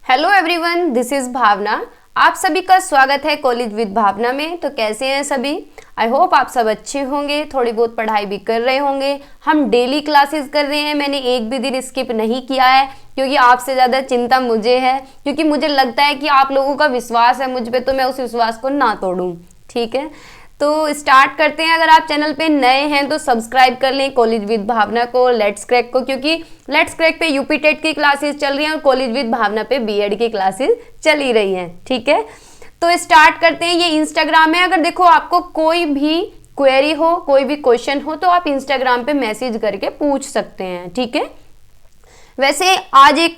Hello everyone, this is भावना। आप सभी का स्वागत है कॉलेज विद भावना में। तो कैसे हैं सभी? आई होप आप सब अच्छे होंगे, थोड़ी बहुत पढ़ाई भी कर रहे होंगे। हम डेली क्लासेस कर रहे हैं, मैंने एक भी दिन स्किप नहीं किया है क्योंकि आपसे ज़्यादा चिंता मुझे है, क्योंकि मुझे लगता है कि आप लोगों का विश्वास है मुझ पे, तो मैं उस विश्वास को ना तोड़ूं। ठीक है, तो स्टार्ट करते हैं। अगर आप चैनल पे नए हैं तो सब्सक्राइब कर लें कॉलेज विद भावना को, लेट्स क्रैक को, क्योंकि लेट्स क्रैक पे यूपी टेट की क्लासेस चल रही हैं और कॉलेज विद भावना पे बीएड की क्लासेस चल ही रही हैं। ठीक है, तो स्टार्ट करते हैं। ये इंस्टाग्राम है। अगर देखो आपको कोई भी क्वेरी हो, कोई भी क्वेश्चन हो, तो आप इंस्टाग्राम पे मैसेज करके पूछ सकते हैं। ठीक है, वैसे आज एक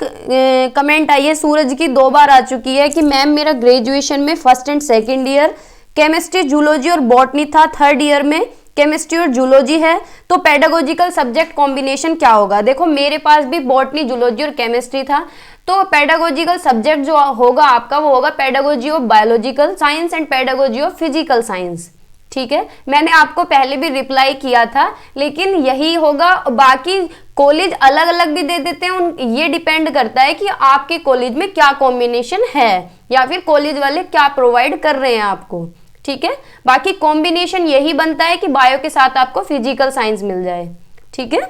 कमेंट आई है सूरज की, 2 बार आ चुकी है कि मैम मेरा ग्रेजुएशन में first and second year chemistry, zoology और बॉटनी था, थर्ड ईयर में केमिस्ट्री और जूलॉजी है, तो पेडागोजिकल सब्जेक्ट कॉम्बिनेशन क्या होगा? देखो मेरे पास भी बॉटनी, जूलॉजी और केमिस्ट्री था, तो पेडागोजिकल सब्जेक्ट जो होगा आपका वो होगा pedagogy of biological science and pedagogy of physical science. ठीक है, मैंने आपको पहले भी रिप्लाई किया था, लेकिन यही होगा। बाकी कॉलेज अलग अलग भी दे देते हैं, ये डिपेंड करता है कि आपके कॉलेज में क्या कॉम्बिनेशन है या फिर कॉलेज वाले क्या प्रोवाइड कर रहे हैं आपको। ठीक है, बाकी कॉम्बिनेशन यही बनता है कि बायो के साथ आपको फिजिकल साइंस मिल जाए। ठीक है,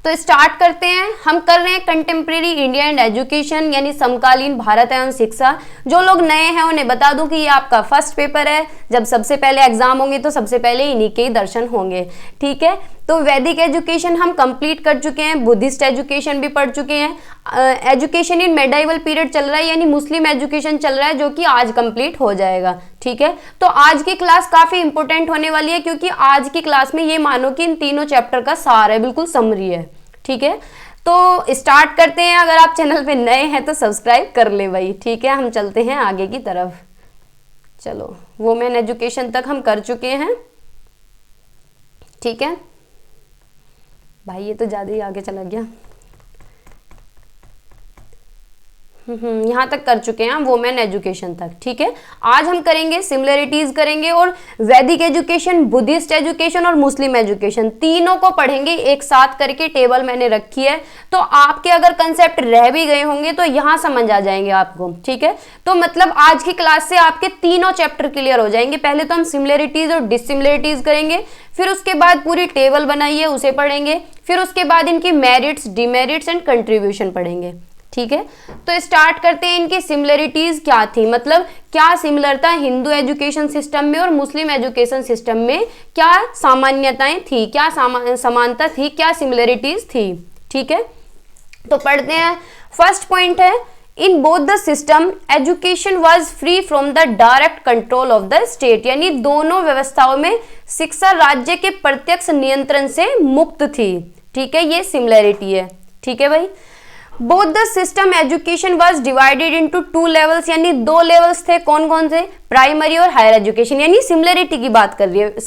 तो स्टार्ट करते हैं। हम कर रहे हैं कंटेम्प्रेरी इंडिया एंड एजुकेशन, यानी समकालीन भारत एवं शिक्षा। जो लोग नए हैं उन्हें बता दूं कि ये आपका फर्स्ट पेपर है। जब सबसे पहले एग्जाम होंगे तो सबसे पहले इन्हीं के ही दर्शन होंगे। ठीक है, तो वैदिक एजुकेशन हम कंप्लीट कर चुके हैं, बुद्धिस्ट एजुकेशन भी पढ़ चुके हैं। एजुकेशन इन मेडाइवल पीरियड चल रहा है, यानी मुस्लिम एजुकेशन चल रहा है, जो कि आज कंप्लीट हो जाएगा। ठीक है, तो आज की क्लास काफी इंपॉर्टेंट होने वाली है, क्योंकि आज की क्लास में ये मानो कि इन तीनों चैप्टर का सार है, बिल्कुल समरी है। ठीक है, तो स्टार्ट करते हैं। अगर आप चैनल पे नए हैं तो सब्सक्राइब कर ले भाई। ठीक है, हम चलते हैं आगे की तरफ। चलो, वुमेन एजुकेशन तक हम कर चुके हैं। ठीक है भाई, ये तो ज़्यादा ही आगे चला गया। यहाँ तक कर चुके हैं हम वुमेन एजुकेशन तक। ठीक है, आज हम करेंगे सिमिलरिटीज करेंगे और वैदिक एजुकेशन, बुद्धिस्ट एजुकेशन और मुस्लिम एजुकेशन तीनों को पढ़ेंगे एक साथ करके। टेबल मैंने रखी है, तो आपके अगर कंसेप्ट रह भी गए होंगे तो यहाँ समझ आ जाएंगे आपको। ठीक है, तो मतलब आज की क्लास से आपके तीनों चैप्टर क्लियर हो जाएंगे। पहले तो हम सिमिलरिटीज और डिसिमिलरिटीज करेंगे, फिर उसके बाद पूरी टेबल बनाई है उसे पढ़ेंगे, फिर उसके बाद इनकी मेरिट्स, डिमेरिट्स एंड कंट्रीब्यूशन पढ़ेंगे। ठीक है, तो स्टार्ट करते हैं। इनकी सिमिलरिटीज क्या थी, मतलब क्या सिमिलर था हिंदू एजुकेशन सिस्टम में और मुस्लिम एजुकेशन सिस्टम में, क्या सामान्यताएं थी, क्या समानता थी, क्या सिमिलरिटीज थी। ठीक है, तो पढ़ते हैं। फर्स्ट पॉइंट है, इन both the system education was free from the direct control of the state, यानी दोनों व्यवस्थाओं में शिक्षा राज्य के प्रत्यक्ष नियंत्रण से मुक्त थी। ठीक है, ये सिमिलरिटी है। ठीक है भाई, both the system education was divided into 2 levels, यानी 2 लेवल्स थे। कौन कौन से? प्राइमरी और हायर एजुकेशन, यानी सिमिलरिटी की बात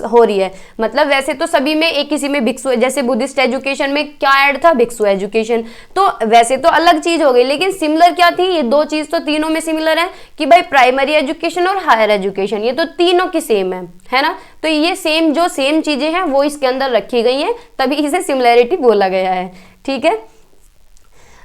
हो रही है। मतलब वैसे तो सभी में एक किसी में भिक्षु, जैसे बुद्धिस्ट एजुकेशन में क्या ऐड था? भिक्षु एजुकेशन। तो वैसे तो अलग चीज हो गई, लेकिन सिमिलर क्या थी? ये 2 चीज तो तीनों में सिमिलर है कि भाई प्राइमरी एजुकेशन और हायर एजुकेशन, ये तो तीनों की सेम है ना। तो ये सेम, जो सेम चीजें हैं वो इसके अंदर रखी गई हैं, तभी इसे सिमिलरिटी बोला गया है। ठीक है,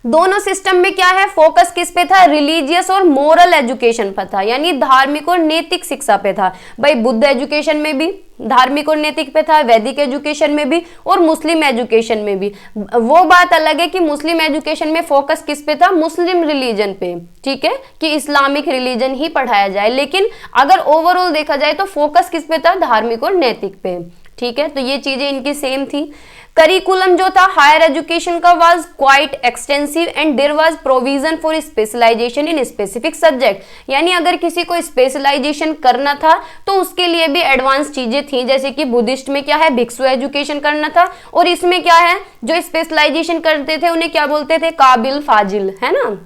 दोनों सिस्टम में क्या है, फोकस किस पे था? रिलीजियस और मोरल एजुकेशन पर था, यानी धार्मिक और नैतिक शिक्षा पे था। भाई बुद्ध एजुकेशन में भी धार्मिक और नैतिक पे था, वैदिक एजुकेशन में भी और मुस्लिम एजुकेशन में भी। वो बात अलग है कि मुस्लिम एजुकेशन में फोकस किस पे था? मुस्लिम रिलीजन पे। ठीक है, कि इस्लामिक रिलीजन ही पढ़ाया जाए, लेकिन अगर ओवरऑल देखा जाए तो फोकस किस पे था? धार्मिक और नैतिक पे। ठीक है, तो ये चीजें इनकी सेम थी। करिकुलम जो था हायर एजुकेशन का was quite extensive and there was provision for specialisation in specific subject, यानी अगर किसी को स्पेशलाइजेशन करना था तो उसके लिए भी एडवांस चीजें थी। जैसे कि बुद्धिस्ट में क्या है? भिक्षु एजुकेशन करना था, और इसमें क्या है, जो स्पेशलाइजेशन करते थे उन्हें क्या बोलते थे? काबिल, फाजिल, है ना,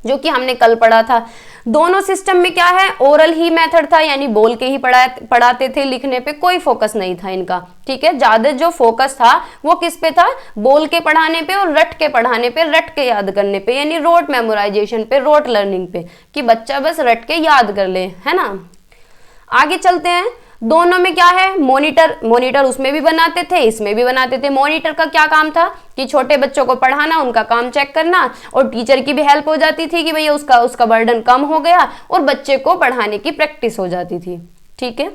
जो कि हमने कल पढ़ा था। दोनों सिस्टम में क्या है? ओरल ही मेथड था, यानी बोल के ही पढ़ाते थे, लिखने पे कोई फोकस नहीं था इनका। ठीक है, ज्यादा जो फोकस था वो किस पे था? बोल के पढ़ाने पे और रट के पढ़ाने पे, रट के याद करने पे, यानी रोट मेमोराइजेशन पे, रोट लर्निंग पे, कि बच्चा बस रट के याद कर ले, है ना। आगे चलते हैं। दोनों में क्या है, मॉनिटर उसमें भी बनाते थे, इसमें भी बनाते थे। मॉनिटर का क्या काम था कि छोटे बच्चों को पढ़ाना, उनका काम चेक करना, और टीचर की भी हेल्प हो जाती थी कि भैया उसका बर्डन कम हो गया और बच्चे को पढ़ाने की प्रैक्टिस हो जाती थी। ठीक है,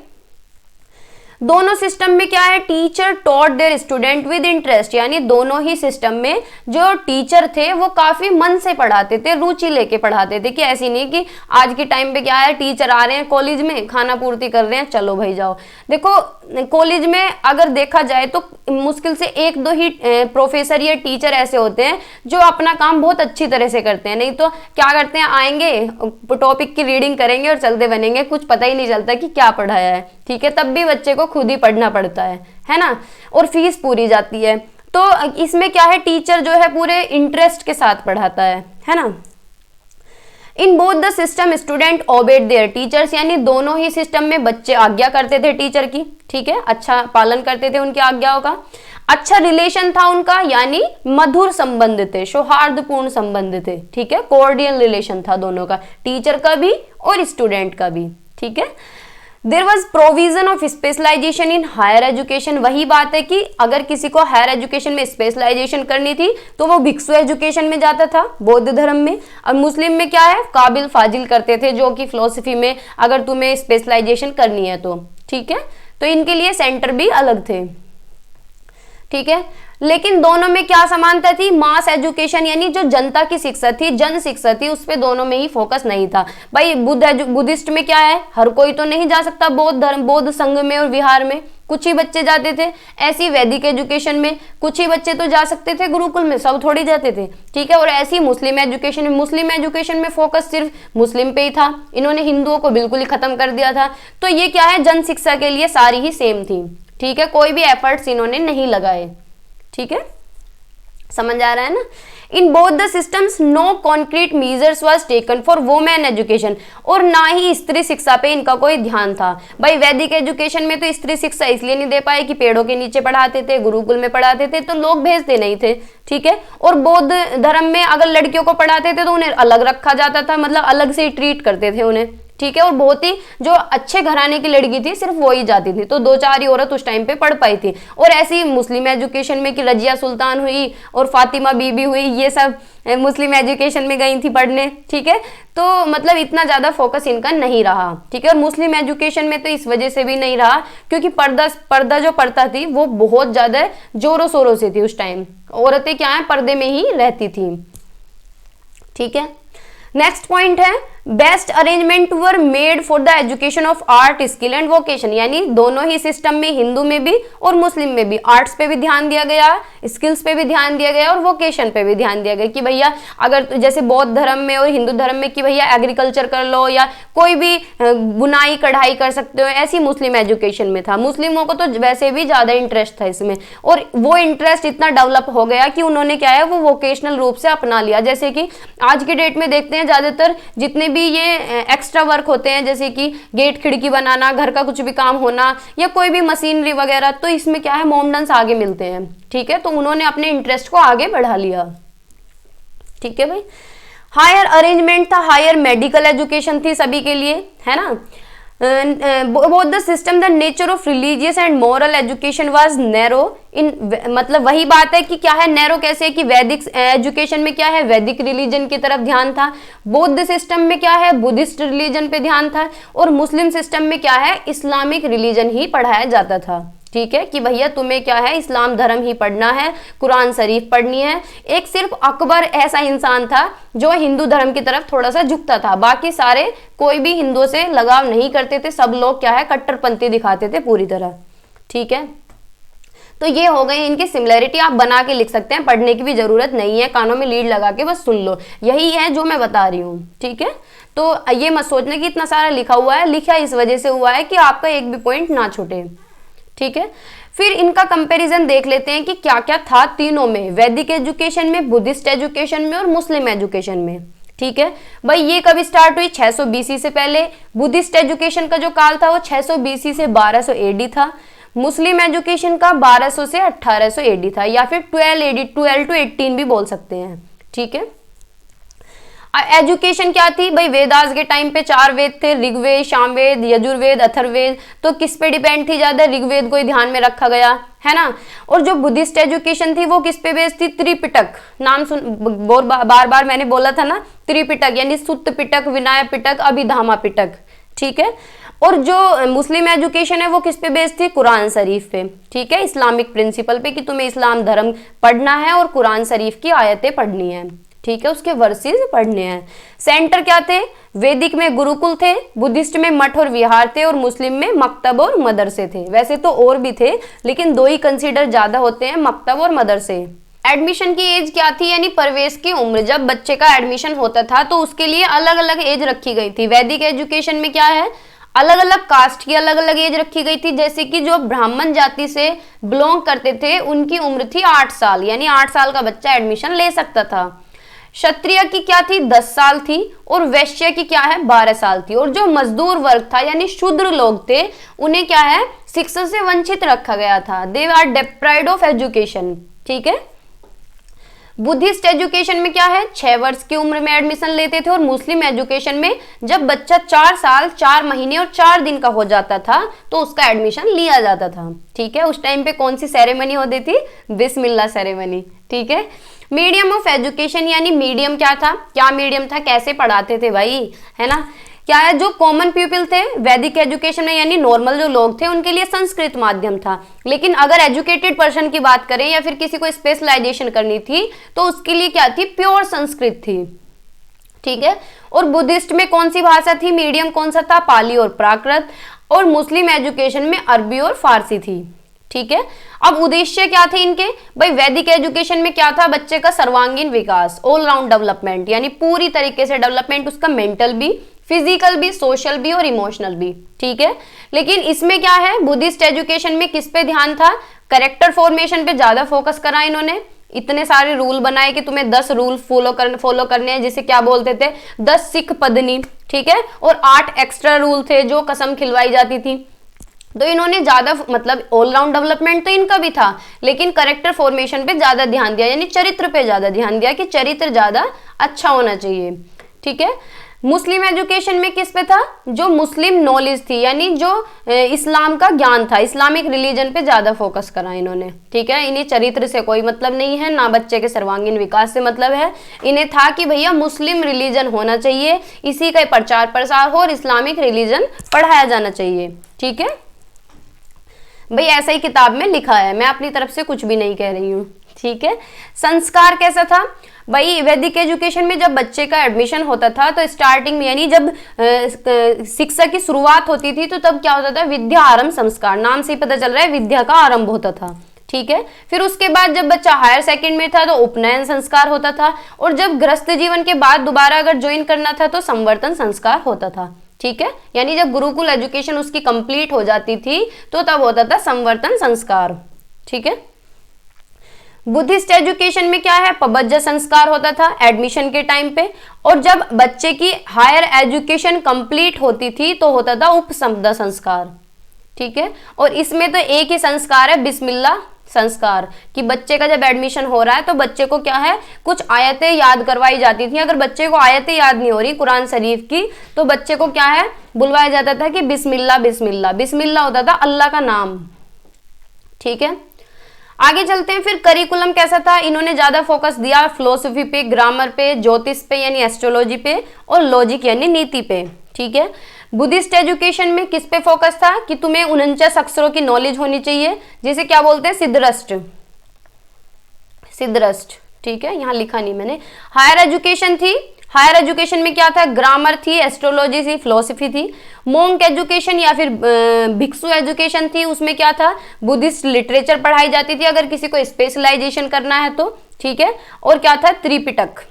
दोनों सिस्टम में क्या है, teacher taught their student with interest, यानी दोनों ही सिस्टम में जो टीचर थे वो काफी मन से पढ़ाते थे, रुचि लेके पढ़ाते थे, कि ऐसी नहीं कि आज के टाइम पे क्या है, टीचर आ रहे हैं कॉलेज में, खाना पूर्ति कर रहे हैं, चलो भाई जाओ। देखो कॉलेज में अगर देखा जाए तो मुश्किल से एक दो ही प्रोफेसर या टीचर ऐसे होते हैं जो अपना काम बहुत अच्छी तरह से करते हैं, नहीं तो क्या करते हैं, आएंगे टॉपिक की रीडिंग करेंगे और चलते बनेंगे, कुछ पता ही नहीं चलता कि क्या पढ़ाया है। ठीक है, तब भी बच्चे को खुद ही पढ़ना पड़ता है ना, और फीस पूरी जाती है। तो इसमें क्या है, टीचर जो है पूरे इंटरेस्ट के साथ पढ़ाता है ना। In both the system student obeyed their teachers, यानी दोनों ही सिस्टम में बच्चे आज्ञा करते थे टीचर की। ठीक है, अच्छा पालन करते थे उनकी आज्ञाओं का। अच्छा रिलेशन था उनका, यानी मधुर संबंध थे, सौहार्दपूर्ण संबंध थे। ठीक है, कोऑर्डियल रिलेशन था दोनों का, टीचर का भी और स्टूडेंट का भी। ठीक है, there was provision of specialisation in higher education, वही बात है कि अगर किसी को हायर एजुकेशन में स्पेशलाइजेशन करनी थी तो वो भिक्षु एजुकेशन में जाता था बौद्ध धर्म में, और मुस्लिम में क्या है, काबिल फाजिल करते थे, जो कि फिलोसफी में अगर तुम्हें स्पेशलाइजेशन करनी है तो। ठीक है, तो इनके लिए सेंटर भी अलग थे। ठीक है, लेकिन दोनों में क्या समानता थी, मास एजुकेशन, यानी जो जनता की शिक्षा थी, जन शिक्षा थी, उस पे दोनों में ही फोकस नहीं था। भाई बुद्धिस्ट में क्या है, हर कोई तो नहीं जा सकता बौद्ध संघ में और विहार में, कुछ ही बच्चे जाते थे। ऐसी वैदिक एजुकेशन में कुछ ही बच्चे तो जा सकते थे, गुरुकुल में सब थोड़ी जाते थे। ठीक है, और ऐसी मुस्लिम एजुकेशन में फोकस सिर्फ मुस्लिम पे ही था, इन्होंने हिंदुओं को बिल्कुल ही खत्म कर दिया था। तो ये क्या है, जन शिक्षा के लिए सारी ही सेम थी। ठीक है, कोई भी एफर्ट्स इन्होंने नहीं लगाए। ठीक है, समझ आ रहा है ना। In both the systems no concrete measures was taken for women education, और ना ही स्त्री शिक्षा पे इनका कोई ध्यान था। भाई वैदिक एजुकेशन में तो स्त्री शिक्षा इसलिए नहीं दे पाए कि पेड़ों के नीचे पढ़ाते थे, गुरुकुल में पढ़ाते थे, तो लोग भेजते नहीं थे। ठीक है, और बौद्ध धर्म में अगर लड़कियों को पढ़ाते थे तो उन्हें अलग रखा जाता था, मतलब अलग से ट्रीट करते थे उन्हें। ठीक है, और बहुत ही जो अच्छे घराने की लड़की थी सिर्फ वो ही जाती थी, तो 2-4 ही औरत उस टाइम पे पढ़ पाई थी। और ऐसी मुस्लिम एजुकेशन में कि रजिया सुल्तान हुई और फातिमा बीबी हुई, ये सब मुस्लिम एजुकेशन में गई थी पढ़ने। ठीक है, तो मतलब इतना ज्यादा फोकस इनका नहीं रहा। ठीक है, और मुस्लिम एजुकेशन में तो इस वजह से भी नहीं रहा क्योंकि पर्दा जो पड़ता थी वो बहुत ज्यादा जोरों शोरों से थी। उस टाइम औरतें क्या है, पर्दे में ही रहती थी। ठीक है, नेक्स्ट पॉइंट है, best arrangement were made for the education of art, skill and vocation, यानी दोनों ही सिस्टम में, हिंदू में भी और मुस्लिम में भी, आर्ट्स पे भी ध्यान दिया गया, स्किल्स पे भी ध्यान दिया गया और वोकेशन पे भी ध्यान दिया गया कि भैया अगर जैसे बौद्ध धर्म में और हिंदू धर्म में कि भैया एग्रीकल्चर कर लो या कोई भी बुनाई कढ़ाई कर सकते हो, ऐसी मुस्लिम एजुकेशन में था। मुस्लिमों को तो वैसे भी ज्यादा इंटरेस्ट था इसमें, और वो इंटरेस्ट इतना डेवलप हो गया कि उन्होंने क्या है, वो वोकेशनल रूप से अपना लिया। जैसे कि आज की डेट में देखते हैं ज्यादातर जितने भी ये एक्स्ट्रा वर्क होते हैं, जैसे कि गेट खिड़की बनाना, घर का कुछ भी काम होना या कोई भी मशीनरी वगैरह, तो इसमें क्या है, मोमडन्स आगे मिलते हैं। ठीक है, तो उन्होंने अपने इंटरेस्ट को आगे बढ़ा लिया। ठीक है भाई, हायर अरेंजमेंट था, हायर मेडिकल एजुकेशन थी सभी के लिए, है ना। Both the system the nature of religious and moral education was narrow in, मतलब वही बात है कि क्या है, नैरो कैसे कि वैदिक एजुकेशन में क्या है, वैदिक रिलीजन की तरफ ध्यान था, बौद्ध सिस्टम में क्या है, बुद्धिस्ट रिलीजन पे ध्यान था, और मुस्लिम सिस्टम में क्या है, इस्लामिक रिलीजन ही पढ़ाया जाता था। ठीक है, कि भैया तुम्हें क्या है, इस्लाम धर्म ही पढ़ना है, कुरान शरीफ पढ़नी है। एक सिर्फ अकबर ऐसा इंसान था जो हिंदू धर्म की तरफ थोड़ा सा झुकता था, बाकी सारे कोई भी हिंदुओं से लगाव नहीं करते थे, सब लोग क्या है, कट्टरपंथी दिखाते थे पूरी तरह। ठीक है, तो ये हो गई इनकी सिमिलरिटी, आप बना के लिख सकते हैं, पढ़ने की भी जरूरत नहीं है, कानों में लीड लगा के बस सुन लो, यही है जो मैं बता रही हूँ। ठीक है, तो ये मत सोचना कि इतना सारा लिखा हुआ है, लिखा इस वजह से हुआ है कि आपका एक भी पॉइंट ना छूटे। ठीक है, फिर इनका कंपैरिजन देख लेते हैं कि क्या क्या था तीनों में, वैदिक एजुकेशन में, बुद्धिस्ट एजुकेशन में और मुस्लिम एजुकेशन में। ठीक है भाई, ये कभी स्टार्ट हुई 600 BC से पहले। बुद्धिस्ट एजुकेशन का जो काल था वो 600 BC से 1200 AD था। मुस्लिम एजुकेशन का 1200 से 1800 AD था, या फिर 12 to 18 भी बोल सकते हैं। ठीक है, एजुकेशन क्या थी भाई, वेदास के टाइम पे 4 वेद थे, ऋग्वेद, सामवेद, यजुर्वेद, अथर्ववेद। तो किस पे डिपेंड थी ज्यादा, ऋग्वेद को ही ध्यान में रखा गया है ना। और जो बुद्धिस्ट एजुकेशन थी वो किस पे बेस्ड थी, त्रिपिटक, नाम सुन बार बार मैंने बोला था ना, त्रिपिटक यानी सुत्त पिटक, विनय पिटक, अभिधामा पिटक, ठीक है। और जो मुस्लिम एजुकेशन है वो किस पे बेस्ड थी, कुरान शरीफ पे, ठीक है, इस्लामिक प्रिंसिपल पे कि तुम्हें इस्लाम धर्म पढ़ना है और कुरान शरीफ की आयतें पढ़नी है, ठीक है, उसके वर्सेस पढ़ने हैं। सेंटर क्या थे, वैदिक में गुरुकुल थे, बुद्धिस्ट में मठ और विहार थे, और मुस्लिम में मकतब और मदरसे थे। वैसे तो और भी थे लेकिन 2 ही कंसीडर ज्यादा होते हैं, मकतब और मदरसे। एडमिशन की एज क्या थी, यानी प्रवेश की उम्र, जब बच्चे का एडमिशन होता था तो उसके लिए अलग अलग एज रखी गई थी। वैदिक एजुकेशन में क्या है, अलग अलग कास्ट की अलग अलग एज रखी गई थी। जैसे कि जो ब्राह्मण जाति से बिलोंग करते थे उनकी उम्र थी 8 साल, यानी 8 साल का बच्चा एडमिशन ले सकता था। क्षत्रिय की क्या थी, 10 साल थी, और वैश्य की क्या है, 12 साल थी। और जो मजदूर वर्ग था यानी शूद्र लोग थे उन्हें क्या है, शिक्षा से वंचित रखा गया था, they are deprived of education, ठीक है। बुद्धिस्ट एजुकेशन में क्या है, 6 वर्ष की उम्र में एडमिशन लेते थे, और मुस्लिम एजुकेशन में जब बच्चा 4 साल 4 महीने और 4 दिन का हो जाता था तो उसका एडमिशन लिया जाता था, ठीक है। उस टाइम पे कौन सी सेरेमनी होती थी, बिस्मिल्लाह सेरेमनी, ठीक है। मीडियम ऑफ एजुकेशन यानी मीडियम क्या था, क्या मीडियम था, कैसे पढ़ाते थे भाई, है ना। क्या है, जो कॉमन पीपल थे वैदिक एजुकेशन में यानी नॉर्मल जो लोग थे उनके लिए संस्कृत माध्यम था। लेकिन अगर एजुकेटेड पर्सन की बात करें या फिर किसी को स्पेशलाइजेशन करनी थी तो उसके लिए क्या थी, प्योर संस्कृत थी, ठीक है। और बुद्धिस्ट में कौन सी भाषा थी, मीडियम कौन सा था, पाली और प्राकृत। और मुस्लिम एजुकेशन में अरबी और फारसी थी, ठीक है। अब उद्देश्य क्या थे इनके, भाई वैदिक एजुकेशन में क्या था, बच्चे का सर्वांगीण विकास, ऑल राउंड डेवलपमेंट, यानी पूरी तरीके से डेवलपमेंट, उसका मेंटल भी, फिजिकल भी, सोशल भी और इमोशनल भी, ठीक है। लेकिन इसमें क्या है, बुद्धिस्ट एजुकेशन में किस पे ध्यान था, कैरेक्टर फॉर्मेशन पे ज्यादा फोकस करा इन्होंने। इतने सारे रूल बनाए कि तुम्हें 10 रूल फॉलो करने हैं, जिसे क्या बोलते थे, 10 सिख पदनी, ठीक है। और 8 एक्स्ट्रा रूल थे जो कसम खिलवाई जाती थी। तो इन्होंने ज्यादा मतलब ऑलराउंड डेवलपमेंट तो इनका भी था लेकिन करेक्टर फॉर्मेशन पे ज्यादा ध्यान दिया, यानी चरित्र पे ज्यादा ध्यान दिया कि चरित्र ज्यादा अच्छा होना चाहिए, ठीक है। मुस्लिम एजुकेशन में किस पे था, जो मुस्लिम नॉलेज थी, यानी जो इस्लाम का ज्ञान था, इस्लामिक रिलीजन पे ज्यादा फोकस करा इन्होंने, ठीक है। इन्हें चरित्र से कोई मतलब नहीं है, ना बच्चे के सर्वांगीण विकास से मतलब है। इन्हें था कि भैया मुस्लिम रिलीजन होना चाहिए, इसी का प्रचार प्रसार हो और इस्लामिक रिलीजन पढ़ाया जाना चाहिए, ठीक है भाई। ऐसा ही किताब में लिखा है, मैं अपनी तरफ से कुछ भी नहीं कह रही हूँ, ठीक है। संस्कार कैसा था भाई, वैदिक एजुकेशन में जब बच्चे का एडमिशन होता था तो स्टार्टिंग में यानी जब शिक्षा की शुरुआत होती थी तो तब क्या होता था, विद्या आरंभ संस्कार, नाम से ही पता चल रहा है विद्या का आरंभ होता था, ठीक है। फिर उसके बाद जब बच्चा हायर सेकंड में था तो उपनयन संस्कार होता था, और जब गृहस्थ जीवन के बाद दोबारा अगर ज्वाइन करना था तो संवर्तन संस्कार होता था, ठीक है। यानी जब गुरुकुल एजुकेशन उसकी कंप्लीट हो जाती थी तो तब होता था संवर्तन संस्कार, ठीक है। बुद्धिस्ट एजुकेशन में क्या है, पबज्ज संस्कार होता था एडमिशन के टाइम पे, और जब बच्चे की हायर एजुकेशन कंप्लीट होती थी तो होता था उपसंपदा संस्कार, ठीक है। और इसमें तो एक ही संस्कार है, बिस्मिल्लाह संस्कार, कि बच्चे का जब एडमिशन हो रहा है तो बच्चे को क्या है, कुछ आयतें याद करवाई जाती थी। अगर बच्चे को आयतें याद नहीं हो रही कुरान शरीफ की तो बच्चे को क्या है, बुलवाया जाता था कि बिस्मिल्लाह बिस्मिल्लाह, बिस्मिल्लाह होता था अल्लाह का नाम, ठीक है। आगे चलते हैं, फिर करिकुलम कैसा था, इन्होंने ज्यादा फोकस दिया फिलोसफी पे, ग्रामर पे, ज्योतिष पे यानी एस्ट्रोलॉजी पे, और लॉजिक यानी नीति पे, ठीक है। बुद्धिस्ट एजुकेशन में किस पे फोकस था कि तुम्हें 49 अक्षरों की नॉलेज होनी चाहिए, जिसे क्या बोलते हैं, सिद्धरष्ट, सिद्धरष्ट, ठीक है, यहाँ लिखा नहीं मैंने। हायर एजुकेशन थी, हायर एजुकेशन में क्या था, ग्रामर थी, एस्ट्रोलॉजी थी, फिलोसफी थी। मोंक एजुकेशन या फिर भिक्षु एजुकेशन थी, उसमें क्या था, बुद्धिस्ट लिटरेचर पढ़ाई जाती थी अगर किसी को स्पेशलाइजेशन करना है तो, ठीक है। और क्या था, त्रिपिटक,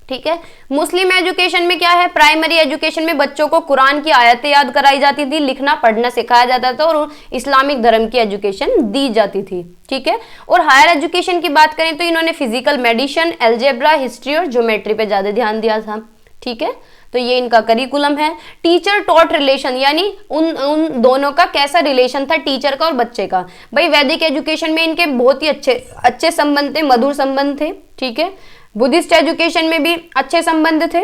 ठीक है। मुस्लिम एजुकेशन में क्या है, प्राइमरी एजुकेशन में बच्चों को कुरान की आयतें याद कराई जाती थी, लिखना पढ़ना सिखाया जाता था और इस्लामिक धर्म की एजुकेशन दी जाती थी, ठीक है। और हायर एजुकेशन की बात करें तो इन्होंने फिजिकल मेडिसिन, एल्जेब्रा, हिस्ट्री और ज्योमेट्री पे ज्यादा ध्यान दिया था, ठीक है। तो ये इनका करिकुलम है। टीचर टॉट रिलेशन यानी उन दोनों का कैसा रिलेशन था, टीचर का और बच्चे का। भाई वैदिक एजुकेशन में इनके बहुत ही अच्छे संबंध थे, मधुर संबंध थे, ठीक है। बुद्धिस्ट एजुकेशन में भी अच्छे संबंध थे,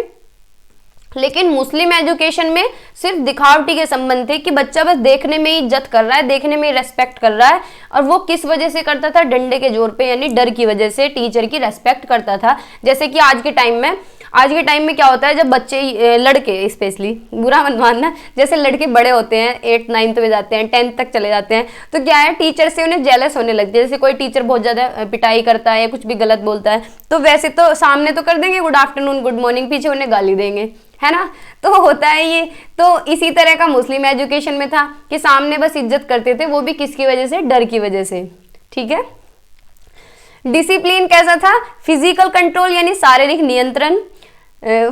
लेकिन मुस्लिम एजुकेशन में सिर्फ दिखावटी के संबंध थे कि बच्चा बस देखने में ही इज्जत कर रहा है, देखने में ही रेस्पेक्ट कर रहा है। और वो किस वजह से करता था? डंडे के जोर पे, यानी डर की वजह से टीचर की रेस्पेक्ट करता था। जैसे कि आज के टाइम में क्या होता है, जब बच्चे, लड़के स्पेशली, बुरा मत मानना, जैसे लड़के बड़े होते हैं, 8th 9th में जाते हैं, 10th तक चले जाते हैं, तो क्या है, टीचर से उन्हें जेलस होने लगते हैं। जैसे कोई टीचर बहुत ज्यादा पिटाई करता है या कुछ भी गलत बोलता है, तो वैसे तो सामने तो कर देंगे गुड आफ्टरनून, गुड मॉर्निंग, पीछे उन्हें गाली देंगे, है ना। तो होता है ये। तो इसी तरह का मुस्लिम एजुकेशन में था कि सामने बस इज्जत करते थे, वो भी किसकी वजह से? डर की वजह से। ठीक है। डिसिप्लिन कैसा था? फिजिकल कंट्रोल यानी शारीरिक नियंत्रण,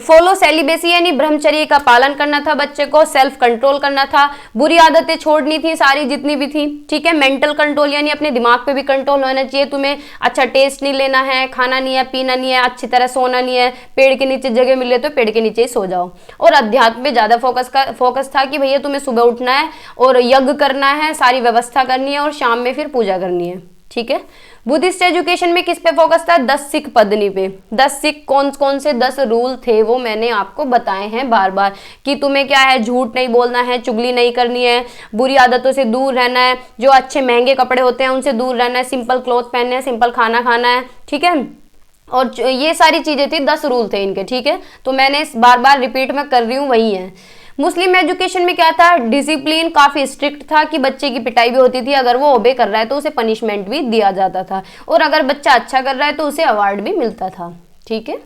फॉलो सेलिबेसी यानी ब्रह्मचर्य का पालन करना था बच्चे को, सेल्फ कंट्रोल करना था, बुरी आदतें छोड़नी थी सारी जितनी भी थी। ठीक है। मेंटल कंट्रोल यानी अपने दिमाग पे भी कंट्रोल होना चाहिए, तुम्हें अच्छा टेस्ट नहीं लेना है, खाना नहीं है, पीना नहीं है, अच्छी तरह सोना नहीं है, पेड़ के नीचे जगह मिले तो पेड़ के नीचे ही सो जाओ। और अध्यात्म पे ज्यादा फोकस था कि भैया तुम्हें सुबह उठना है और यज्ञ करना है, सारी व्यवस्था करनी है और शाम में फिर पूजा करनी है। ठीक है। बुद्धिस्ट एजुकेशन में किस पे फोकस था? 10 सिख पद्नी पे। 10 सिख कौन कौन से 10 रूल थे वो मैंने आपको बताए हैं बार बार, कि तुम्हें क्या है, झूठ नहीं बोलना है, चुगली नहीं करनी है, बुरी आदतों से दूर रहना है, जो अच्छे महंगे कपड़े होते हैं उनसे दूर रहना है, सिंपल क्लॉथ पहनने हैं, सिंपल खाना खाना है। ठीक है। और ये सारी चीजें थी, 10 रूल थे इनके। ठीक है। तो मैंने बार बार रिपीट में कर रही हूँ, वही है। मुस्लिम एजुकेशन में क्या था? डिसिप्लिन काफी स्ट्रिक्ट था कि बच्चे की पिटाई भी होती थी, अगर वो ओबे कर रहा है तो उसे पनिशमेंट भी दिया जाता था, और अगर बच्चा अच्छा कर रहा है तो उसे अवार्ड भी मिलता था। ठीक है।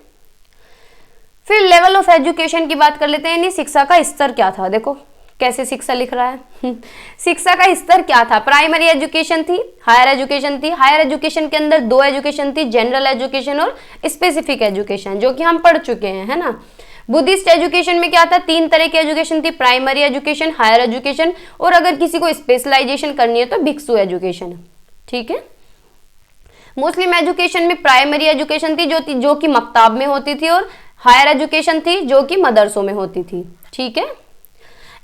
फिर लेवल ऑफ एजुकेशन की बात कर लेते हैं, यानी शिक्षा का स्तर क्या था। देखो कैसे शिक्षा लिख रहा है। शिक्षा का स्तर क्या था? प्राइमरी एजुकेशन थी, हायर एजुकेशन थी। हायर एजुकेशन के अंदर 2 एजुकेशन थी, जनरल एजुकेशन और स्पेसिफिक एजुकेशन, जो कि हम पढ़ चुके हैं, है ना। बुद्धिस्ट एजुकेशन में क्या था? 3 तरह की एजुकेशन थी, प्राइमरी एजुकेशन, हायर एजुकेशन, और अगर किसी को स्पेशलाइजेशन करनी है तो भिक्षु एजुकेशन। ठीक है। मुस्लिम एजुकेशन में प्राइमरी एजुकेशन थी जो कि मक्ताब में होती थी, और हायर एजुकेशन थी जो कि मदरसों में होती थी। ठीक है।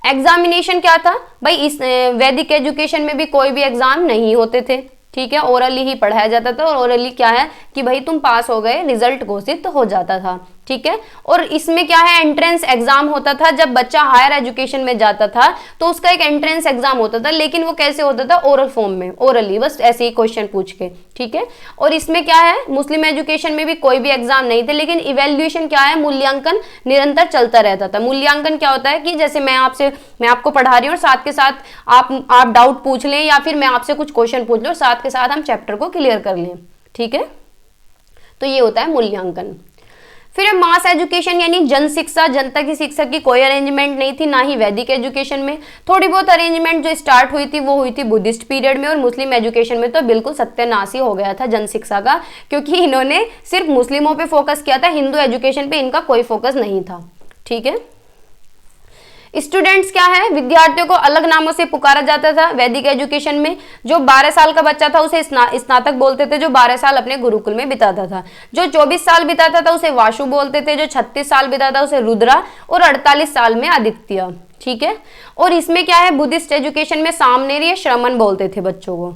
एग्जामिनेशन क्या था भाई? इस वैदिक एजुकेशन में भी कोई भी एग्जाम नहीं होते थे। ठीक है। ओरली ही पढ़ाया जाता था, और ओरली क्या है कि भाई तुम पास हो गए, रिजल्ट घोषित हो जाता था। ठीक है। और इसमें क्या है, एंट्रेंस एग्जाम होता था। जब बच्चा हायर एजुकेशन में जाता था तो उसका एक एंट्रेंस एग्जाम होता था, लेकिन वो कैसे होता था? ओरल फॉर्म में, ओरली, बस ऐसे ही क्वेश्चन पूछ के। ठीक है। और इसमें क्या है, मुस्लिम एजुकेशन में भी कोई भी एग्जाम नहीं थे, लेकिन इवेल्युएशन क्या है, मूल्यांकन निरंतर चलता रहता था। मूल्यांकन क्या होता है कि जैसे मैं आपको पढ़ा रही हूँ और साथ के साथ आप डाउट पूछ लें, या फिर मैं आपसे कुछ क्वेश्चन पूछ लूँ और साथ के साथ हम चैप्टर को क्लियर कर लें। ठीक है। तो ये होता है मूल्यांकन। फिर मास एजुकेशन यानी जन शिक्षा, जनता की शिक्षा की कोई अरेंजमेंट नहीं थी, ना ही वैदिक एजुकेशन में। थोड़ी बहुत अरेंजमेंट जो स्टार्ट हुई थी वो हुई थी बुद्धिस्ट पीरियड में, और मुस्लिम एजुकेशन में तो बिल्कुल सत्यानाश ही हो गया था जन शिक्षा का, क्योंकि इन्होंने सिर्फ मुस्लिमों पे फोकस किया था, हिंदू एजुकेशन पे इनका कोई फोकस नहीं था। ठीक है। स्टूडेंट्स क्या है, विद्यार्थियों को अलग नामों से पुकारा जाता था वैदिक एजुकेशन में। जो 12 साल का बच्चा था उसे स्नातक बोलते थे, जो 12 साल अपने गुरुकुल में बिताता था। जो 24 साल बिताता था उसे वाशु बोलते थे, जो 36 साल बिताता उसे रुद्रा, और 48 साल में आदित्य। ठीक है। और इसमें क्या है, बुद्धिस्ट एजुकेशन में सामनेरी या श्रमण बोलते थे बच्चों को।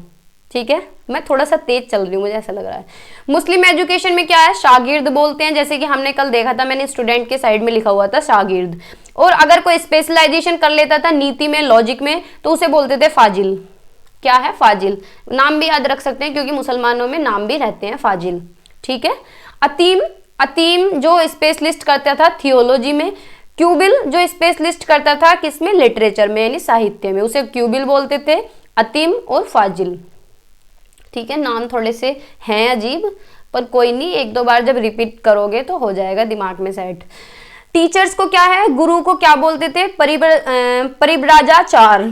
ठीक है। मैं थोड़ा सा तेज चल रही हूँ, मुझे ऐसा लग रहा है। मुस्लिम एजुकेशन में क्या है, शागिर्द बोलते हैं, जैसे कि हमने कल देखा था, मैंने स्टूडेंट के साइड में लिखा हुआ था शागिर्द। और अगर कोई स्पेशलाइजेशन कर लेता था नीति में, लॉजिक में, तो उसे बोलते थे फाजिल। क्या है? फाजिल। नाम भी याद रख सकते हैं क्योंकि मुसलमानों में नाम भी रहते हैं फाजिल। ठीक है। अतीम जो स्पेशलिस्ट करता था थियोलॉजी में। क्यूबिल जो स्पेशलिस्ट करता था किसमें? लिटरेचर में, यानी साहित्य में, उसे क्यूबिल बोलते थे। अतीम और फाजिल। ठीक है। नाम थोड़े से हैं अजीब, पर कोई नहीं, 1-2 बार जब रिपीट करोगे तो हो जाएगा दिमाग में सेट। टीचर्स को क्या है, गुरु को क्या बोलते थे? परिव्राजाचार्य।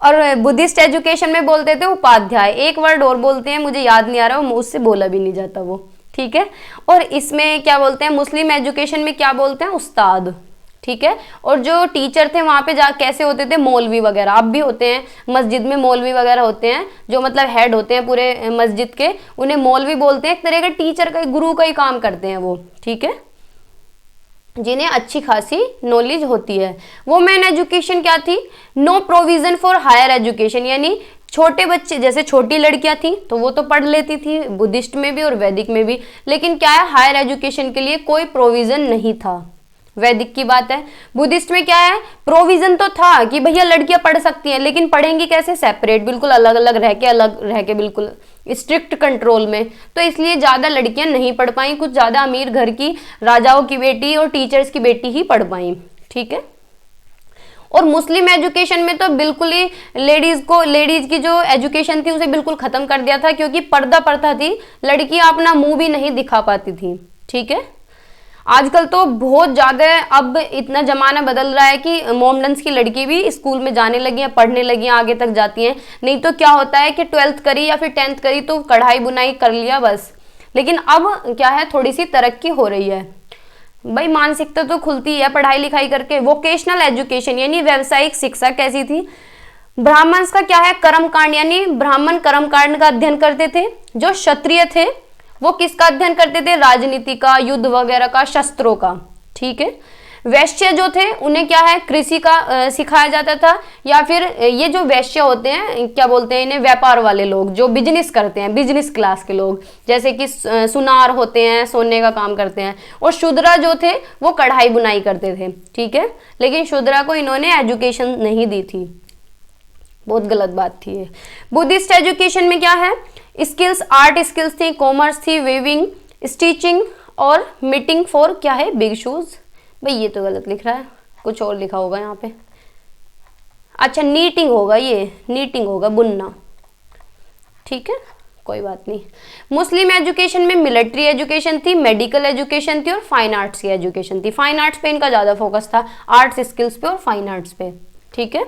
और बुद्धिस्ट एजुकेशन में बोलते थे उपाध्याय। एक वर्ड और बोलते हैं, मुझे याद नहीं आ रहा, वो मुझसे बोला भी नहीं जाता वो। ठीक है। और इसमें क्या बोलते हैं, मुस्लिम एजुकेशन में क्या बोलते हैं? उस्ताद। ठीक है। और जो टीचर थे वहां पे कैसे होते थे? मौलवी वगैरह। अब भी होते हैं मस्जिद में, मौलवी वगैरह होते हैं, जो मतलब हेड होते हैं पूरे मस्जिद के, उन्हें मौलवी बोलते हैं। एक तरह का टीचर का, गुरु का ही काम करते हैं वो। ठीक है। जिन्हें अच्छी खासी नॉलेज होती है। वुमेन एजुकेशन क्या थी? No provision for higher education, यानी छोटे बच्चे जैसे छोटी लड़कियां थी तो वो तो पढ़ लेती थी बुद्धिस्ट में भी और वैदिक में भी, लेकिन क्या है हायर एजुकेशन के लिए कोई प्रोविजन नहीं था। वैदिक की बात है, बुद्धिस्ट में क्या है प्रोविजन तो था कि भैया लड़कियां पढ़ सकती हैं, लेकिन पढ़ेंगी कैसे, सेपरेट, बिल्कुल अलग रह के बिल्कुल स्ट्रिक्ट कंट्रोल में। तो इसलिए ज्यादा लड़कियां नहीं पढ़ पाई, कुछ ज्यादा अमीर घर की राजाओं की बेटी और टीचर्स की बेटी ही पढ़ पाई। ठीक है। और मुस्लिम एजुकेशन में तो बिल्कुल ही लेडीज की जो एजुकेशन थी उसे बिल्कुल खत्म कर दिया था, क्योंकि पर्दा प्रथा थी, लड़कियां अपना मुंह भी नहीं दिखा पाती थी। ठीक है। आजकल तो बहुत ज्यादा अब इतना जमाना बदल रहा है कि मोमडन्स की लड़की भी स्कूल में जाने लगी हैं, पढ़ने लगी हैं, आगे तक जाती हैं। नहीं तो क्या होता है कि 12th करी या फिर 10th करी तो कढ़ाई बुनाई कर लिया बस। लेकिन अब क्या है थोड़ी सी तरक्की हो रही है भाई, मानसिकता तो खुलती है पढ़ाई लिखाई करके। वोकेशनल एजुकेशन यानी व्यावसायिक शिक्षा कैसी थी, ब्राह्मण्स का क्या है कर्मकांड, यानी ब्राह्मण कर्मकांड का अध्ययन करते थे। जो क्षत्रिय थे वो किसका अध्ययन करते थे, राजनीति का, युद्ध वगैरह का, शस्त्रों का। ठीक है। वैश्य जो थे उन्हें क्या है कृषि का सिखाया जाता था, या फिर ये जो वैश्य होते हैं क्या बोलते हैं इन्हें, व्यापार वाले लोग जो बिजनेस करते हैं, बिजनेस क्लास के लोग, जैसे कि सुनार होते हैं, सोने का काम करते हैं। और शूद्रा जो थे वो कढ़ाई बुनाई करते थे। ठीक है। लेकिन शूद्रा को इन्होंने एजुकेशन नहीं दी थी, बहुत गलत बात थी ये। बुद्धिस्ट एजुकेशन में क्या है स्किल्स, आर्ट स्किल्स थी, कॉमर्स थी, वेविंग, स्टिचिंग और मीटिंग फॉर क्या है बिग शूज। भाई ये तो गलत लिख रहा है, कुछ और लिखा होगा यहाँ पे। अच्छा नीटिंग होगा, ये नीटिंग होगा, बुनना। ठीक है, कोई बात नहीं। मुस्लिम एजुकेशन में मिलिट्री एजुकेशन थी, मेडिकल एजुकेशन थी और फाइन आर्ट्स की एजुकेशन थी। फाइन आर्ट्स पे इनका ज्यादा फोकस था, आर्ट्स स्किल्स पे और फाइन आर्ट्स पे। ठीक है।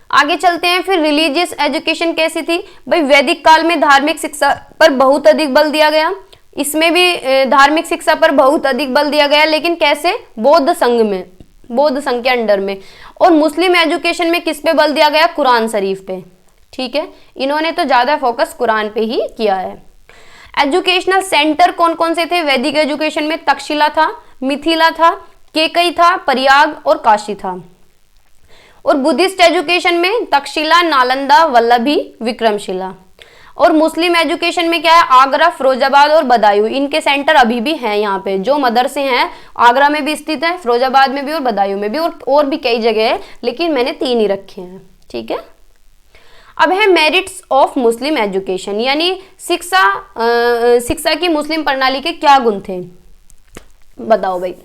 आगे चलते हैं। फिर रिलीजियस एजुकेशन कैसी थी भाई, वैदिक काल में धार्मिक शिक्षा पर बहुत अधिक बल दिया गया, इसमें भी धार्मिक शिक्षा पर बहुत अधिक बल दिया गया, लेकिन कैसे, बौद्ध संघ में, बौद्ध संघ के अंडर में। और मुस्लिम एजुकेशन में किस पे बल दिया गया, कुरान शरीफ पे। ठीक है। इन्होंने तो ज्यादा फोकस कुरान पे ही किया है। एजुकेशनल सेंटर कौन कौन से थे वैदिक एजुकेशन में, तक्षशिला था, मिथिला था, केकई था, प्रयाग और काशी था। और बुद्धिस्ट एजुकेशन में तक्षशिला, नालंदा, वल्लभी, विक्रमशिला। और मुस्लिम एजुकेशन में क्या है, आगरा, फिरोजाबाद और बदायूं। इनके सेंटर अभी भी हैं यहाँ पे, जो मदरसे हैं आगरा में भी स्थित है, फिरोजाबाद में भी और बदायूं में भी, और भी कई जगह है, लेकिन मैंने 3 ही रखे हैं। ठीक है। अब है मेरिट्स ऑफ मुस्लिम एजुकेशन, यानी शिक्षा की मुस्लिम प्रणाली के क्या गुण थे, बताओ भाई,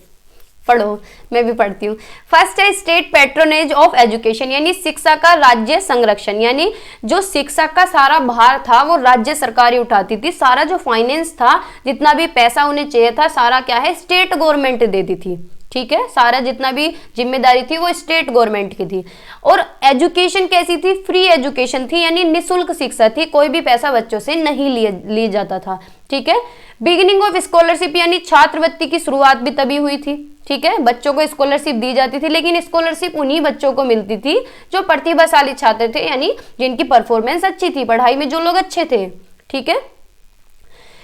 पढ़ो, मैं भी पढ़ती हूँ। फर्स्ट है स्टेट पैट्रोनेज ऑफ एजुकेशन, यानी शिक्षा का राज्य संरक्षण, यानी जो शिक्षा का सारा भार था वो राज्य सरकार ही उठाती थी। सारा जो फाइनेंस था, जितना भी पैसा उन्हें चाहिए था, सारा क्या है स्टेट गवर्नमेंट देती थी। ठीक है। सारा जितना भी जिम्मेदारी थी वो स्टेट गवर्नमेंट की थी। और एजुकेशन कैसी थी, फ्री एजुकेशन थी, यानी निःशुल्क शिक्षा थी, कोई भी पैसा बच्चों से नहीं लिया जाता था। ठीक है। बिगिनिंग ऑफ स्कॉलरशिप, यानी छात्रवृत्ति की शुरुआत भी तभी हुई थी। ठीक है। बच्चों को स्कॉलरशिप दी जाती थी, लेकिन स्कॉलरशिप उन्हीं बच्चों को मिलती थी जो प्रतिभाशाली छात्र थे, यानी जिनकी परफॉर्मेंस अच्छी थी, पढ़ाई में जो लोग अच्छे थे। ठीक है।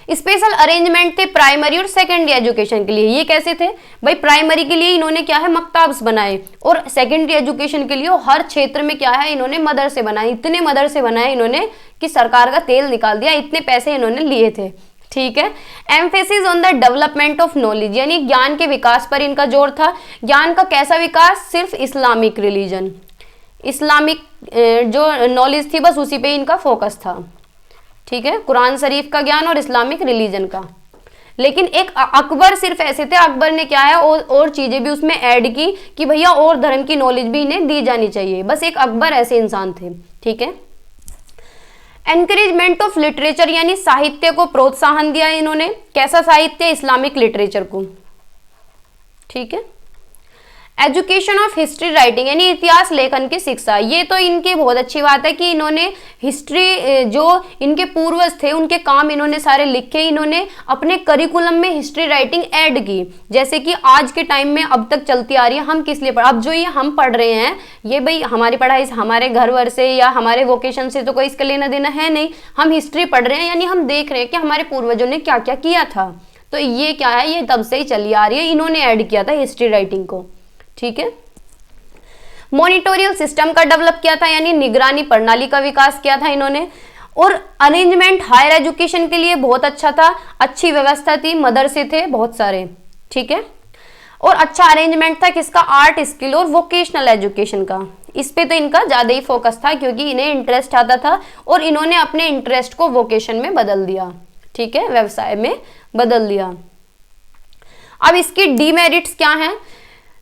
स्पेशल अरेंजमेंट थे प्राइमरी और सेकेंडरी एजुकेशन के लिए। ये कैसे थे भाई, प्राइमरी के लिए इन्होंने क्या है मक्ताब्स बनाए, और सेकेंडरी एजुकेशन के लिए हर क्षेत्र में क्या है इन्होंने मदरसे बनाए। इतने मदरसे बनाए इन्होंने कि सरकार का तेल निकाल दिया, इतने पैसे इन्होंने लिए थे। ठीक है। Emphasis on the development of knowledge, यानी ज्ञान के विकास पर इनका जोर था। ज्ञान का कैसा विकास, सिर्फ इस्लामिक रिलीजन, इस्लामिक जो नॉलेज थी बस उसी पे इनका फोकस था। ठीक है। कुरान शरीफ का ज्ञान और इस्लामिक रिलीजन का। लेकिन एक अकबर सिर्फ ऐसे थे, अकबर ने क्या है और चीजें भी उसमें ऐड की कि भैया और धर्म की नॉलेज भी इन्हें दी जानी चाहिए। बस एक अकबर ऐसे इंसान थे। ठीक है। एनकरेजमेंट ऑफ लिटरेचर, यानी साहित्य को प्रोत्साहन दिया इन्होंने। कैसा साहित्य, इस्लामिक लिटरेचर को। ठीक है। एजुकेशन ऑफ हिस्ट्री राइटिंग, यानी इतिहास लेखन की शिक्षा। ये तो इनकी बहुत अच्छी बात है कि इन्होंने हिस्ट्री, जो इनके पूर्वज थे उनके काम इन्होंने सारे लिखे, इन्होंने अपने करिकुलम में हिस्ट्री राइटिंग ऐड की। जैसे कि आज के टाइम में अब तक चलती आ रही है, हम किस लिए अब जो ये हम पढ़ रहे हैं, ये भाई हमारी पढ़ाई हमारे घर वर से या हमारे वोकेशन से तो कोई इसका लेना देना है नहीं। हम हिस्ट्री पढ़ रहे हैं, यानी हम देख रहे हैं कि हमारे पूर्वजों ने क्या क्या किया था। तो ये क्या है, ये तब से ही चली आ रही है, इन्होंने ऐड किया था हिस्ट्री राइटिंग को। ठीक है। मॉनिटोरियल सिस्टम का डेवलप किया था, यानी निगरानी प्रणाली का विकास किया था इन्होंने। और अरेंजमेंट हायर एजुकेशन के लिए बहुत अच्छा था, अच्छी व्यवस्था थी, मदरसे थे बहुत सारे, ठीक है। और अच्छा अरेंजमेंट था किसका, आर्ट, स्किल और वोकेशनल एजुकेशन का। इस पे तो इनका ज्यादा ही फोकस था क्योंकि इन्हें इंटरेस्ट आता था और इन्होंने अपने इंटरेस्ट को वोकेशन में बदल दिया, ठीक है, व्यवसाय में बदल दिया। अब इसकी डीमेरिट्स क्या हैं,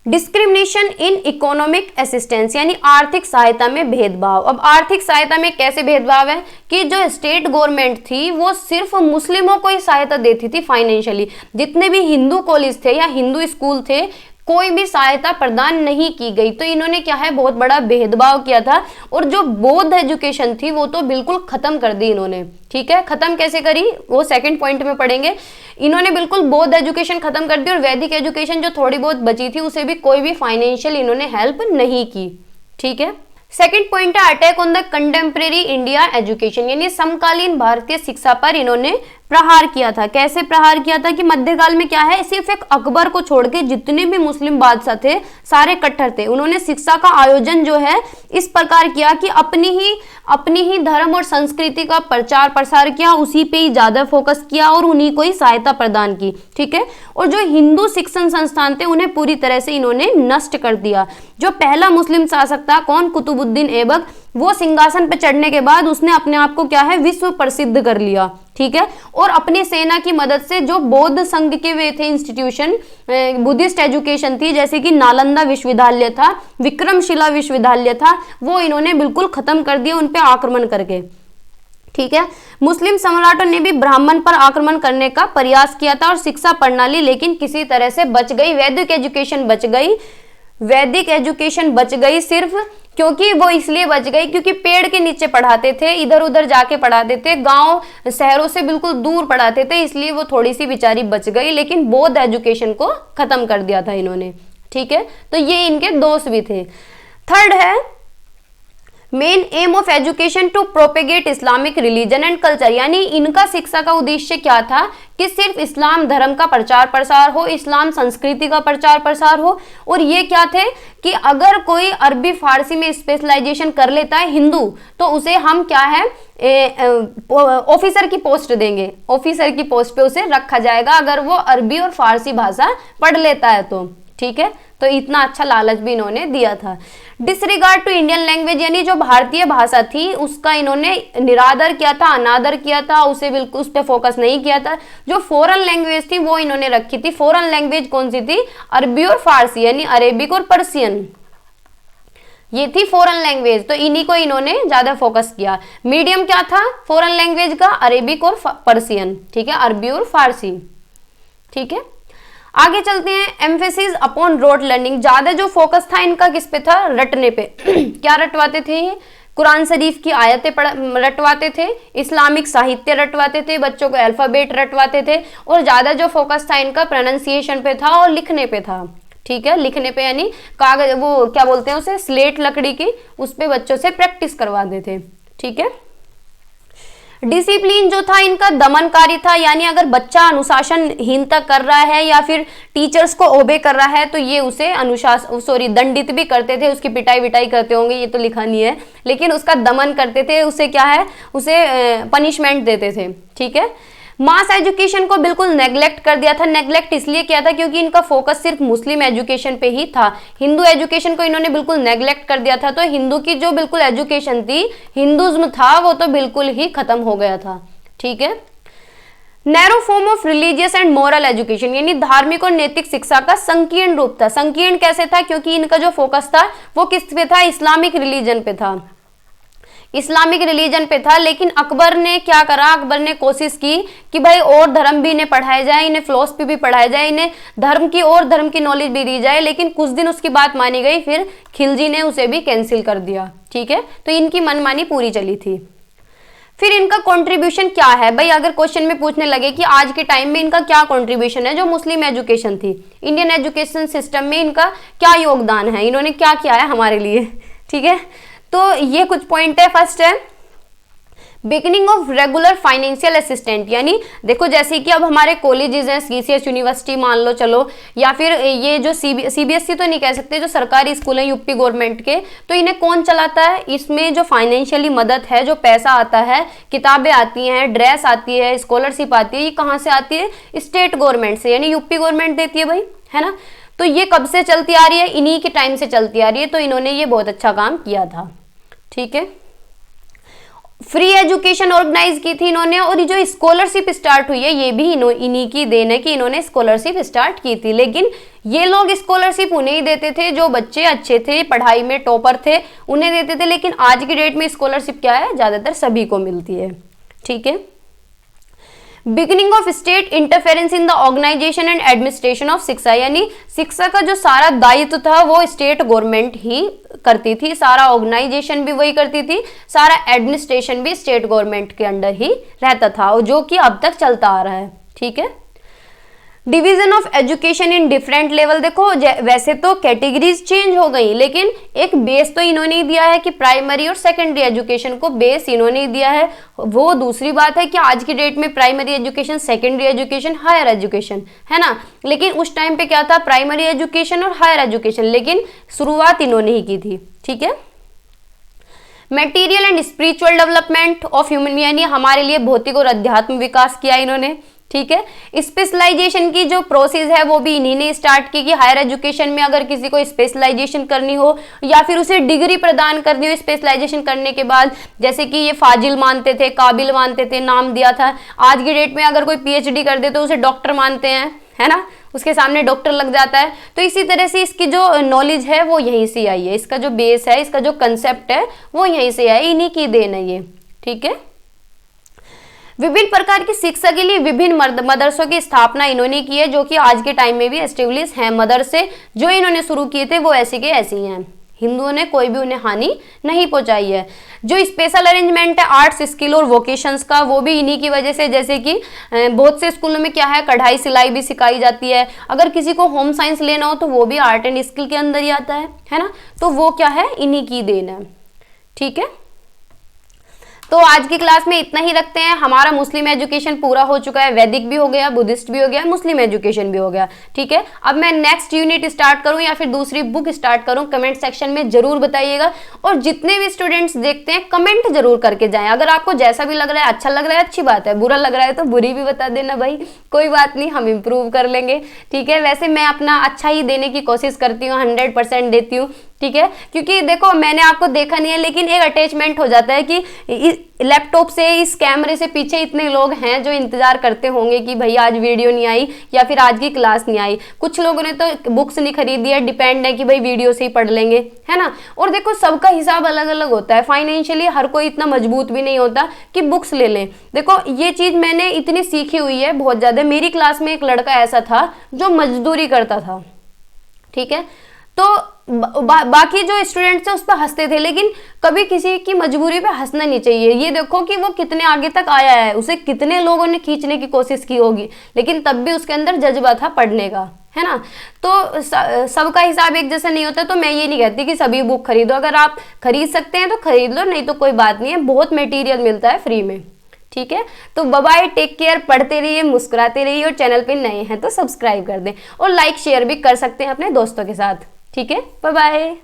डिस्क्रिमिनेशन इन इकोनॉमिक असिस्टेंस, यानी आर्थिक सहायता में भेदभाव। अब आर्थिक सहायता में कैसे भेदभाव है कि जो स्टेट गवर्नमेंट थी वो सिर्फ मुस्लिमों को ही सहायता देती थी फाइनेंशियली, जितने भी हिंदू कॉलेज थे या हिंदू स्कूल थे कोई भी सहायता प्रदान नहीं की गई। तो इन्होंने क्या है बहुत बड़ा भेदभाव किया था। और जो बौद्ध एजुकेशन थी वो तो बिल्कुल खत्म कर दी इन्होंने, ठीक है। खत्म कैसे करी वो सेकंड पॉइंट में पढ़ेंगे। इन्होंने बिल्कुल बौद्ध एजुकेशन खत्म कर दी और वैदिक एजुकेशन जो थोड़ी बहुत बची थी उसे भी कोई भी फाइनेंशियल इन्होंने हेल्प नहीं की, ठीक है। सेकंड पॉइंट है attack on the contemporary India education, यानी समकालीन भारतीय शिक्षा पर इन्होंने प्रहार किया था। कैसे प्रहार किया था कि मध्यकाल में क्या है, सिर्फ एक अकबर को छोड़ के जितने भी मुस्लिम बादशाह थे सारे कट्टर थे। उन्होंने शिक्षा का आयोजन जो है इस प्रकार किया कि अपनी ही धर्म और संस्कृति का प्रचार प्रसार किया, उसी पे ही ज्यादा फोकस किया और उन्हीं को ही सहायता प्रदान की, ठीक है। और जो हिंदू शिक्षण संस्थान थे उन्हें पूरी तरह से इन्होंने नष्ट कर दिया। जो पहला मुस्लिम शासक था कौन, कुतुबुद्दीन ऐबक, वो सिंहासन पर चढ़ने के बाद उसने अपने आप को क्या है विश्व प्रसिद्ध कर लिया, ठीक है। और अपनी सेना की मदद से जो बौद्ध संघ के वे थे इंस्टीट्यूशन, बुद्धिस्ट एजुकेशन थी, जैसे कि नालंदा विश्वविद्यालय था, विक्रमशिला विश्वविद्यालय था, वो इन्होंने बिल्कुल खत्म कर दिया उन पे आक्रमण करके, ठीक है। मुस्लिम सम्राटों ने भी ब्राह्मण पर आक्रमण करने का प्रयास किया था और शिक्षा प्रणाली लेकिन किसी तरह से बच गई। वैदिक एजुकेशन बच गई, वैदिक एजुकेशन बच गई सिर्फ क्योंकि वो इसलिए बच गई क्योंकि पेड़ के नीचे पढ़ाते थे, इधर उधर जाके पढ़ाते थे, गांव शहरों से बिल्कुल दूर पढ़ाते थे, इसलिए वो थोड़ी सी बेचारी बच गई। लेकिन बौद्ध एजुकेशन को खत्म कर दिया था इन्होंने, ठीक है। तो ये इनके दोस्त भी थे। थर्ड है main aim of education to propagate Islamic religion and culture, यानी इनका शिक्षा का उद्देश्य क्या था कि सिर्फ इस्लाम धर्म का प्रचार प्रसार हो, इस्लाम संस्कृति का प्रचार प्रसार हो। और ये क्या थे कि अगर कोई अरबी फारसी में स्पेशलाइजेशन कर लेता है हिंदू तो उसे हम क्या है ऑफिसर की पोस्ट देंगे, ऑफिसर की पोस्ट पे उसे रखा जाएगा अगर वो अरबी और फारसी भाषा पढ़ लेता है तो, ठीक है। तो इतना अच्छा लालच भी इन्होंने दिया था। डिसरिगार्ड टू इंडियन लैंग्वेज, यानी जो भारतीय भाषा थी उसका इन्होंने निरादर किया था, अनादर किया था, उसे बिल्कुल उस पर फोकस नहीं किया था। जो फॉरेन लैंग्वेज थी वो इन्होंने रखी थी। फॉरेन लैंग्वेज कौन सी थी, अरबी और फारसी, यानी अरेबिक और पर्सियन, ये थी फॉरेन लैंग्वेज, तो इन्हीं को इन्होंने ज्यादा फोकस किया। मीडियम क्या था फॉरेन लैंग्वेज का, अरेबिक और पर्सियन, ठीक है, अरबी और फारसी, ठीक है। आगे चलते हैं, एम्फेसिस अपॉन रोट लर्निंग, ज्यादा जो फोकस था इनका किस पे था, रटने पे। क्या रटवाते थे ये, कुरान शरीफ की आयतें रटवाते थे, इस्लामिक साहित्य रटवाते थे, बच्चों को अल्फाबेट रटवाते थे और ज्यादा जो फोकस था इनका प्रोनाउंसिएशन पे था और लिखने पे था, ठीक है। लिखने पे यानी कागज, वो क्या बोलते हैं उसे, स्लेट लकड़ी की, उस पे बच्चों से प्रैक्टिस करवाते थे, ठीक है। डिसिप्लिन जो था इनका दमनकारी था, यानी अगर बच्चा अनुशासनहीनता कर रहा है या फिर टीचर्स को ओबे कर रहा है तो ये उसे दंडित भी करते थे, उसकी पिटाई विटाई करते होंगे, ये तो लिखा नहीं है, लेकिन उसका दमन करते थे, उसे क्या है उसे पनिशमेंट देते थे, ठीक है। मास एजुकेशन को बिल्कुल नेग्लेक्ट कर दिया था। नेग्लेक्ट इसलिए किया था क्योंकि इनका फोकस सिर्फ मुस्लिम एजुकेशन पे ही था, हिंदू एजुकेशन को इन्होंने बिल्कुल नेग्लेक्ट कर दिया था। तो हिंदू की जो बिल्कुल एजुकेशन थी, हिंदुज्म था, वो तो बिल्कुल ही खत्म हो गया था, ठीक है। Narrow form of religious and moral education, यानी धार्मिक और नैतिक शिक्षा का संकीर्ण रूप था। संकीर्ण कैसे था, क्योंकि इनका जो फोकस था वो किस पे था, इस्लामिक रिलीजन पे था, इस्लामिक रिलीजन पे था। लेकिन अकबर ने क्या करा, अकबर ने कोशिश की कि भाई और धर्म भी इन्हें पढ़ाए जाए, इन्हें फिलोसफी भी पढ़ाया जाए, इन्हें धर्म की नॉलेज भी दी जाए। लेकिन कुछ दिन उसकी बात मानी गई, फिर खिलजी ने उसे भी कैंसिल कर दिया, ठीक है। तो इनकी मनमानी पूरी चली थी। फिर इनका कंट्रीब्यूशन क्या है भाई, अगर क्वेश्चन में पूछने लगे कि आज के टाइम में इनका क्या कंट्रीब्यूशन है, जो मुस्लिम एजुकेशन थी, इंडियन एजुकेशन सिस्टम में इनका क्या योगदान है, इन्होंने क्या किया है हमारे लिए, ठीक है। तो ये कुछ पॉइंट है। फर्स्ट है beginning of regular financial assistant, यानी देखो जैसे कि अब हमारे कॉलेजेस हैं, सीसीएस यूनिवर्सिटी मान लो चलो, या फिर ये जो सीबीएसई तो नहीं कह सकते, जो सरकारी स्कूल हैं यूपी गवर्नमेंट के, तो इन्हें कौन चलाता है? इसमें जो फाइनेंशियली मदद है, जो पैसा आता है, किताबें आती हैं, ड्रेस आती है, स्कॉलरशिप आती है, ये कहाँ से आती है? स्टेट गवर्नमेंट से, यानी यूपी गवर्नमेंट देती है भाई, है ना। तो ये कब से चलती आ रही है? इन्हीं के टाइम से चलती आ रही है, तो इन्होंने ये बहुत अच्छा काम किया था, ठीक है। फ्री एजुकेशन ऑर्गेनाइज की थी इन्होंने, और ये जो स्कॉलरशिप स्टार्ट हुई है ये भी इन्हीं की देन है कि इन्होंने स्कॉलरशिप स्टार्ट की थी। लेकिन ये लोग स्कॉलरशिप उन्हें ही देते थे जो बच्चे अच्छे थे, पढ़ाई में टॉपर थे, उन्हें देते थे। लेकिन आज की डेट में स्कॉलरशिप क्या है? ज्यादातर सभी को मिलती है, ठीक है। Beginning of state interference in the organisation and administration of शिक्षा, यानी शिक्षा का जो सारा दायित्व था वो स्टेट गवर्नमेंट ही करती थी, सारा ऑर्गेनाइजेशन भी वही करती थी, सारा एडमिनिस्ट्रेशन भी स्टेट गवर्नमेंट के अंडर ही रहता था, और जो कि अब तक चलता आ रहा है, ठीक है। Division of education in different level, देखो वैसे तो कैटेगरीज चेंज हो गई, लेकिन एक बेस तो इन्होंने ही दिया है कि प्राइमरी और सेकेंडरी एजुकेशन को बेस इन्होंने ही दिया है। वो दूसरी बात है कि आज की डेट में primary education, secondary education, higher education, है ना। लेकिन उस टाइम पे क्या था? प्राइमरी एजुकेशन और हायर एजुकेशन, लेकिन शुरुआत इन्होंने ही की थी, ठीक है। Material and spiritual development of human, यानी हमारे लिए भौतिक और अध्यात्म विकास किया इन्होंने, ठीक है। स्पेशलाइजेशन की जो प्रोसेस है वो भी इन्हीं ने स्टार्ट की कि हायर एजुकेशन में अगर किसी को स्पेशलाइजेशन करनी हो या फिर उसे डिग्री प्रदान करनी हो स्पेशलाइजेशन करने के बाद, जैसे कि ये फाजिल मानते थे, काबिल मानते थे, नाम दिया था। आज की डेट में अगर कोई पीएचडी कर दे तो उसे डॉक्टर मानते हैं, है ना, उसके सामने डॉक्टर लग जाता है। तो इसी तरह से इसकी जो नॉलेज है वो यहीं से आई है, इसका जो बेस है, इसका जो कंसेप्ट है वो यहीं से आई, इन्हीं की देन है ये, ठीक है। विभिन्न प्रकार की शिक्षा के लिए विभिन्न मदरसों की स्थापना इन्होंने की है, जो कि आज के टाइम में भी एस्टेब्लिश हैं। मदरसे जो इन्होंने शुरू किए थे वो ऐसे के ऐसे ही हैं, हिंदुओं ने कोई भी उन्हें हानि नहीं पहुंचाई है। जो स्पेशल अरेंजमेंट है आर्ट्स, स्किल और वोकेशंस का, वो भी इन्हीं की वजह से, जैसे कि बहुत से स्कूलों में क्या है, कढ़ाई सिलाई भी सिखाई जाती है। अगर किसी को होम साइंस लेना हो तो वो भी आर्ट एंड स्किल के अंदर ही आता है ना। तो वो क्या है, इन्हीं की देन है, ठीक है। तो आज की क्लास में इतना ही रखते हैं। हमारा मुस्लिम एजुकेशन पूरा हो चुका है, वैदिक भी हो गया, बुद्धिस्ट भी हो गया, मुस्लिम एजुकेशन भी हो गया, ठीक है। अब मैं नेक्स्ट यूनिट स्टार्ट करूं या फिर दूसरी बुक स्टार्ट करूं, कमेंट सेक्शन में जरूर बताइएगा। और जितने भी स्टूडेंट्स देखते हैं कमेंट जरूर करके जाएं। अगर आपको जैसा भी लग रहा है, अच्छा लग रहा है अच्छी बात है, बुरा लग रहा है तो बुरी भी बता देना भाई, कोई बात नहीं, हम इम्प्रूव कर लेंगे, ठीक है। वैसे मैं अपना अच्छा ही देने की कोशिश करती हूँ, 100% देती हूँ, ठीक है। क्योंकि देखो मैंने आपको देखा नहीं है, लेकिन एक अटैचमेंट हो जाता है कि लैपटॉप से, इस कैमरे से पीछे इतने लोग हैं जो इंतजार करते होंगे कि भैया आज वीडियो नहीं आई या फिर आज की क्लास नहीं आई। कुछ लोगों ने तो बुक्स नहीं खरीदी है, डिपेंड है कि भाई वीडियो से ही पढ़ लेंगे, है ना। और देखो सबका हिसाब अलग अलग होता है, फाइनेंशियली हर कोई इतना मजबूत भी नहीं होता कि बुक्स ले लें। देखो ये चीज मैंने इतनी सीखी हुई है बहुत ज्यादा। मेरी क्लास में एक लड़का ऐसा था जो मजदूरी करता था, ठीक है। तो बाकी जो स्टूडेंट्स हैं उस पर हंसते थे, लेकिन कभी किसी की मजबूरी पे हंसना नहीं चाहिए। ये देखो कि वो कितने आगे तक आया है, उसे कितने लोगों ने खींचने की कोशिश की होगी, लेकिन तब भी उसके अंदर जज्बा था पढ़ने का, है ना। तो सबका हिसाब एक जैसा नहीं होता। तो मैं ये नहीं कहती कि सभी बुक खरीदो, अगर आप खरीद सकते हैं तो खरीद लो, नहीं तो कोई बात नहीं है, बहुत मटेरियल मिलता है फ्री में, ठीक है। तो बाय बाय, टेक केयर, पढ़ते रहिए, मुस्कुराते रहिए, और चैनल पे नए हैं तो सब्सक्राइब कर दें और लाइक शेयर भी कर सकते हैं अपने दोस्तों के साथ, ठीक है। Bye bye.